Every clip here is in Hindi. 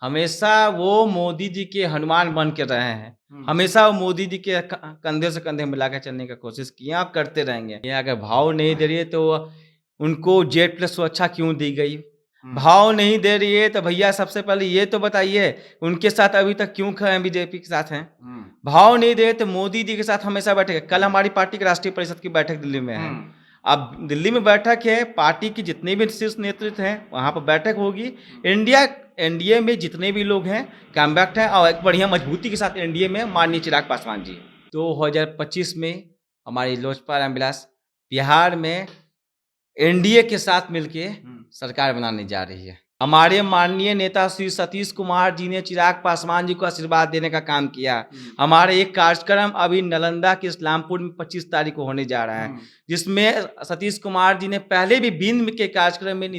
हमेशा वो मोदी जी के हनुमान बन के रहे हैं। हमेशा वो मोदी जी के कंधे से कंधे मिला के चलने की कोशिश की आप करते रहेंगे। ये अगर भाव नहीं दे रही है तो उनको जेड प्लस सुरक्षा क्यों दी गई? भाव नहीं दे रही है तो भैया सबसे पहले ये तो बताइए उनके साथ अभी तक क्यों खड़े हैं, बीजेपी के साथ हैं? भाव नहीं दे तो मोदी जी के साथ हमेशा बैठे। कल हमारी पार्टी की राष्ट्रीय परिषद की बैठक दिल्ली में है। अब दिल्ली में बैठक है, पार्टी की जितने भी शीर्ष नेतृत्व हैं वहाँ पर बैठक होगी। एनडीए में जितने भी लोग हैं कॉम्पैक्ट हैं और एक बढ़िया मजबूती के साथ एनडीए में माननीय चिराग पासवान जी 2025 में हमारी लोजपा रामविलास बिहार में एनडीए के साथ मिलके सरकार बनाने जा रही है। हमारे माननीय नेता श्री सतीश कुमार जी ने चिराग पासवान जी को आशीर्वाद देने का काम किया। हमारे एक कार्यक्रम अभी नालंदा के इस्लामपुर में 25 तारीख को होने जा रहा है, जिसमें सतीश कुमार जी ने पहले भी बीन के कार्यक्रम में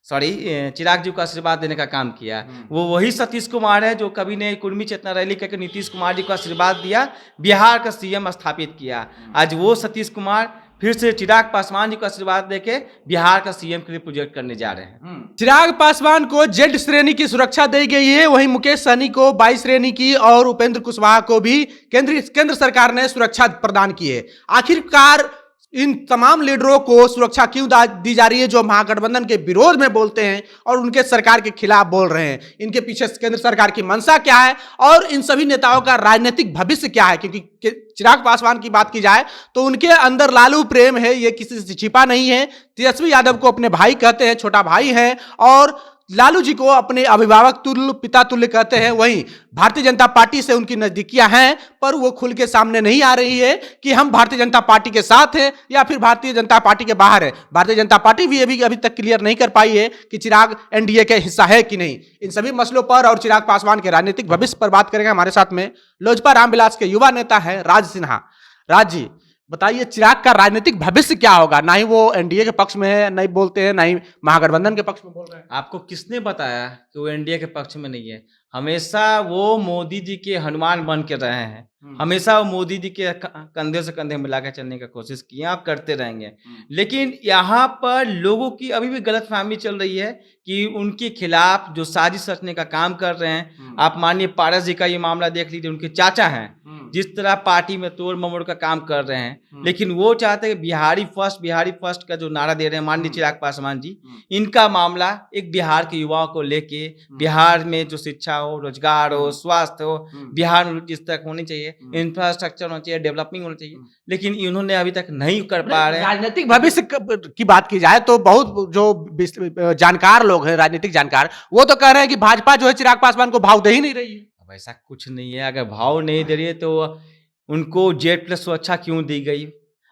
चिराग जी को आशीर्वाद देने का काम किया। वो वही सतीश कुमार है जो कभी ने कुर्मी चेतना रैली करके नीतीश कुमार जी को आशीर्वाद दिया, बिहार का सीएम स्थापित किया। आज वो सतीश कुमार फिर से चिराग पासवान जी को आशीर्वाद देके बिहार का सीएम के लिए प्रोजेक्ट करने जा रहे हैं। चिराग पासवान को जेड श्रेणी की सुरक्षा दी गई है, वहीं मुकेश सहनी को 22 श्रेणी की और उपेंद्र कुशवाहा को भी केंद्र सरकार ने सुरक्षा प्रदान की है। आखिरकार इन तमाम लीडरों को सुरक्षा क्यों दी जा रही है जो महागठबंधन के विरोध में बोलते हैं और उनके सरकार के खिलाफ बोल रहे हैं? इनके पीछे केंद्र सरकार की मंशा क्या है और इन सभी नेताओं का राजनीतिक भविष्य क्या है? क्योंकि चिराग पासवान की बात की जाए तो उनके अंदर लालू प्रेम है, ये किसी से छिपा नहीं है। तेजस्वी यादव को अपने भाई कहते हैं, छोटा भाई है, और लालू जी को अपने अभिभावक तुल्य, पिता तुल्य कहते हैं। वहीं भारतीय जनता पार्टी से उनकी नजदीकियां हैं, पर वो खुल के सामने नहीं आ रही है कि हम भारतीय जनता पार्टी के साथ हैं या फिर भारतीय जनता पार्टी के बाहर है। भारतीय जनता पार्टी भी अभी तक क्लियर नहीं कर पाई है कि चिराग एनडीए के हिस्सा है कि नहीं। इन सभी मसलों पर और चिराग पासवान के राजनीतिक भविष्य पर बात करेंगे। हमारे साथ में लोजपा रामविलास के युवा नेता है राज सिन्हा। राज जी, बताइए चिराग का राजनीतिक भविष्य क्या होगा? ना ही वो एनडीए के पक्ष में है, नहीं बोलते हैं, ना ही महागठबंधन के पक्ष में बोल रहे हैं। आपको किसने बताया कि वो एनडीए के पक्ष में नहीं है? हमेशा वो मोदी जी के हनुमान बन के रहे हैं। हमेशा वो मोदी जी के कंधे से कंधे मिला के चलने की कोशिश की आप करते रहेंगे। लेकिन यहाँ पर लोगों की अभी भी गलतफहमी चल रही है कि उनके खिलाफ जो साजिश रचने का काम कर रहे हैं। आप माननीय पारस जी का ये मामला देख लीजिए, उनके चाचा हैं, जिस तरह पार्टी में तोड़ ममोड़ का काम कर रहे हैं। लेकिन वो चाहते हैं बिहारी फर्स्ट का जो नारा दे रहे हैं माननीय चिराग पासवान जी, इनका मामला एक बिहार के युवाओं को लेके, बिहार में जो शिक्षा हो, रोजगार हो, स्वास्थ्य हो, बिहार में जिस तक होनी चाहिए, इंफ्रास्ट्रक्चर होना चाहिए, डेवलपिंग होना चाहिए, लेकिन इन्होंने अभी तक नहीं कर पा रहे हैं। राजनीतिक भविष्य की बात की जाए तो बहुत जो जानकार लोग हैं, राजनीतिक जानकार, वो तो कह रहे हैं कि भाजपा जो है चिराग पासवान को भाव दे ही नहीं रही है। अब ऐसा कुछ नहीं है। अगर भाव नहीं दे रही है तो उनको जेड प्लस सुरक्षा क्यों दी गई?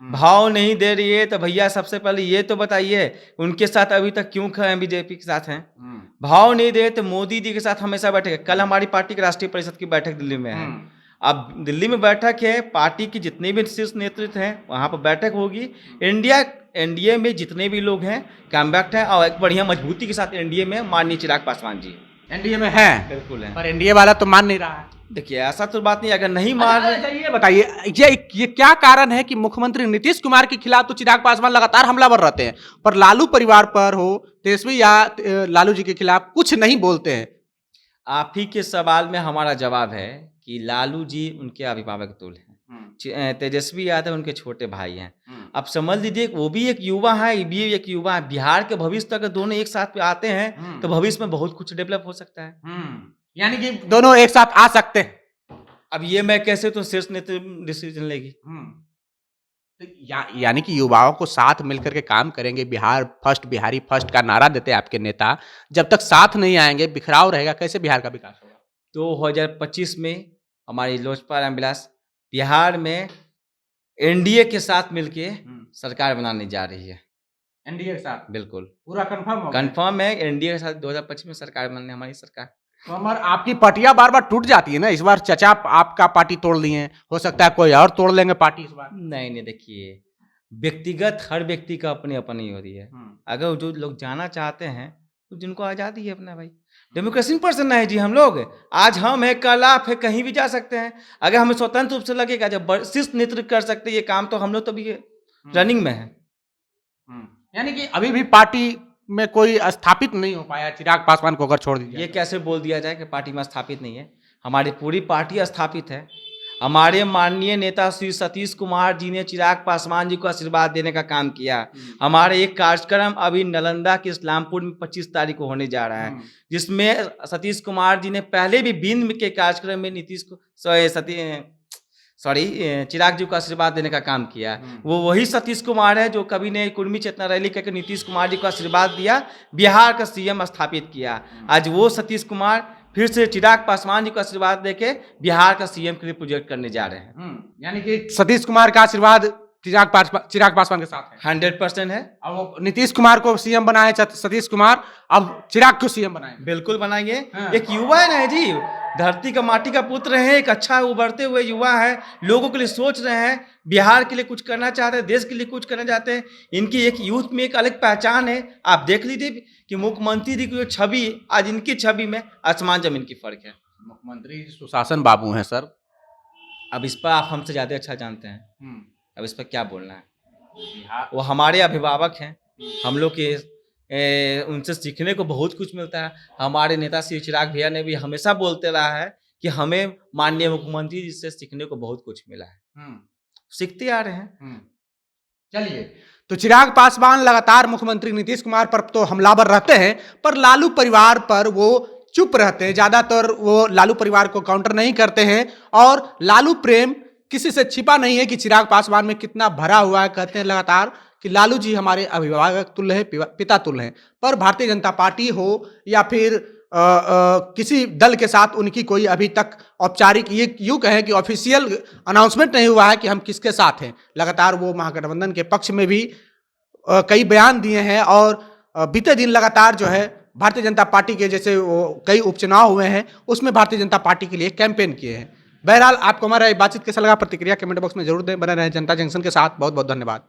भाव नहीं दे रही है तो भैया सबसे पहले ये तो बताइए उनके साथ अभी तक क्यों खड़े हैं, बीजेपी के साथ हैं? भाव नहीं दे तो मोदी जी के साथ हमेशा बैठे। कल हमारी पार्टी की राष्ट्रीय परिषद की बैठक दिल्ली में है। अब दिल्ली में बैठक है, पार्टी की जितने भी शीर्ष नेतृत्व हैं वहाँ पर बैठक होगी। एनडीए में जितने भी लोग हैं कॉम्पैक्ट हैं और एक बढ़िया मजबूती के साथ एनडीए में माननीय चिराग पासवान जी एनडीए में है। बिल्कुल है, पर एनडीए वाला तो मान नहीं रहा है। देखिए ऐसा तो बात नहीं, अगर नहीं मान रहे। ये बताइए ये क्या कारण है कि मुख्यमंत्री नीतीश कुमार के खिलाफ तो चिराग पासवान लगातार हमलावर रहते हैं, पर लालू परिवार पर हो, तेजस्वी या लालू जी के खिलाफ कुछ नहीं बोलते हैं? आप ही के सवाल में हमारा जवाब है कि लालू जी उनके अभिभावक तुल्य हैं, तेजस्वी यादव उनके छोटे भाई हैं। अब समझ लीजिए वो भी एक युवा है, ये भी एक युवा है। बिहार के भविष्य तक दोनों एक साथ पे आते हैं तो भविष्य में बहुत कुछ डेवलप हो सकता है। यानी कि दोनों एक साथ आ सकते हैं। अब ये मैं कैसे तो शीर्ष नेतृत्व डिसीजन लेगी। यानी कि युवाओं को साथ मिलकर के काम करेंगे। बिहार फर्स्ट, बिहारी फर्स्ट का नारा देते हैं आपके नेता। जब तक साथ नहीं आएंगे, बिखराव रहेगा, कैसे बिहार का विकास होगा? 2025 में हमारी लोजपा रामविलास बिहार में एनडीए के साथ मिलके सरकार बनाने जा रही है। एनडीए के साथ बिल्कुल पूरा कंफर्म है। एनडीए के साथ 2025 में सरकार बनने हमारी सरकार। तो हमारे आपकी पार्टियां बार बार टूट जाती है ना। इस बार चचा आपका पार्टी तोड़ लिए, हो सकता है कोई और तोड़ लेंगे पार्टी इस बार। नहीं, देखिए व्यक्तिगत हर व्यक्ति का अपनी अपनी हो रही है। अगर जो लोग जाना चाहते हैं तो जिनको आज़ादी है अपना, भाई डेमोक्रेसी पर्सन है जी हम लोग। आज हम है, कल आप है, कहीं भी जा सकते हैं। अगर हमें स्वतंत्र रूप से लगेगा जब शीर्ष नेतृत्व कर सकते ये काम, तो हम लोग तो भी रनिंग में है। यानी कि अभी भी पार्टी में कोई स्थापित नहीं हो पाया चिराग पासवान को अगर छोड़ दीजिए? ये कैसे बोल दिया जाए कि पार्टी में स्थापित नहीं है? हमारी पूरी पार्टी स्थापित है। हमारे माननीय नेता श्री सतीश कुमार जी ने चिराग पासवान जी को आशीर्वाद देने का काम किया। हमारे एक कार्यक्रम अभी नालंदा के इस्लामपुर में 25 तारीख को होने जा रहा है, जिसमें सतीश कुमार जी ने पहले भी भिन्न के कार्यक्रम में चिराग जी को आशीर्वाद देने का काम किया। वो वही सतीश कुमार है जो कभी ने कुर्मी चेतना रैली करके नीतीश कुमार जी को आशीर्वाद दिया, बिहार का सीएम स्थापित किया। आज वो सतीश कुमार फिर से चिराग पासवान जी को आशीर्वाद देके बिहार का सीएम के लिए प्रोजेक्ट करने जा रहे हैं। यानी कि सतीश कुमार का आशीर्वाद चिराग पासवान के साथ है, 100% है। अब वो नीतीश कुमार को सीएम बनाए सतीश कुमार, अब चिराग को सीएम बनाए। बिल्कुल बनाएंगे। एक युवा है ना जी, धरती का माटी का पुत्र है, एक अच्छा उभरते हुए युवा है, लोगों के लिए सोच रहे हैं, बिहार के लिए कुछ करना चाहते हैं, देश के लिए कुछ करना चाहते हैं। इनकी एक यूथ में एक अलग पहचान है। आप देख लीजिए कि मुख्यमंत्री जी की जो छवि, आज इनकी छवि में आसमान जमीन की फर्क है। मुख्यमंत्री सुशासन बाबू हैं सर। अब इस पर आप हमसे ज़्यादा अच्छा जानते हैं, अब इस पर क्या बोलना है। वो हमारे अभिभावक हैं, हम लोग के उनसे सीखने को बहुत कुछ मिलता है। हमारे नेता श्री चिराग भैया ने भी हमेशा बोलते रहा है कि हमें माननीय मुख्यमंत्री जी से सीखने को बहुत कुछ मिला है, सीखते आ रहे हैं। चलिए, तो चिराग पासवान लगातार मुख्यमंत्री नीतीश कुमार पर तो हमलावर रहते हैं, पर लालू परिवार पर वो चुप रहते हैं। ज्यादातर वो लालू परिवार को काउंटर नहीं करते हैं, और लालू प्रेम किसी से छिपा नहीं है कि चिराग पासवान में कितना भरा हुआ है। कहते हैं लगातार कि लालू जी हमारे अभिभावक तुल्य है, पिता तुल्य हैं। पर भारतीय जनता पार्टी हो या फिर किसी दल के साथ उनकी कोई अभी तक औपचारिक, ये यूँ कहें कि ऑफिशियल अनाउंसमेंट नहीं हुआ है कि हम किसके साथ हैं। लगातार वो महागठबंधन के पक्ष में भी कई बयान दिए हैं, और बीते दिन लगातार जो है भारतीय जनता पार्टी के जैसे वो कई उपचुनाव हुए हैं, उसमें भारतीय जनता पार्टी के लिए कैंपेन किए हैं। बहरहाल, आपको हमारा बातचीत कैसा लगा, प्रतिक्रिया कमेंट बॉक्स में जरूर दें। बने रहें जनता जंक्शन के साथ। बहुत बहुत धन्यवाद।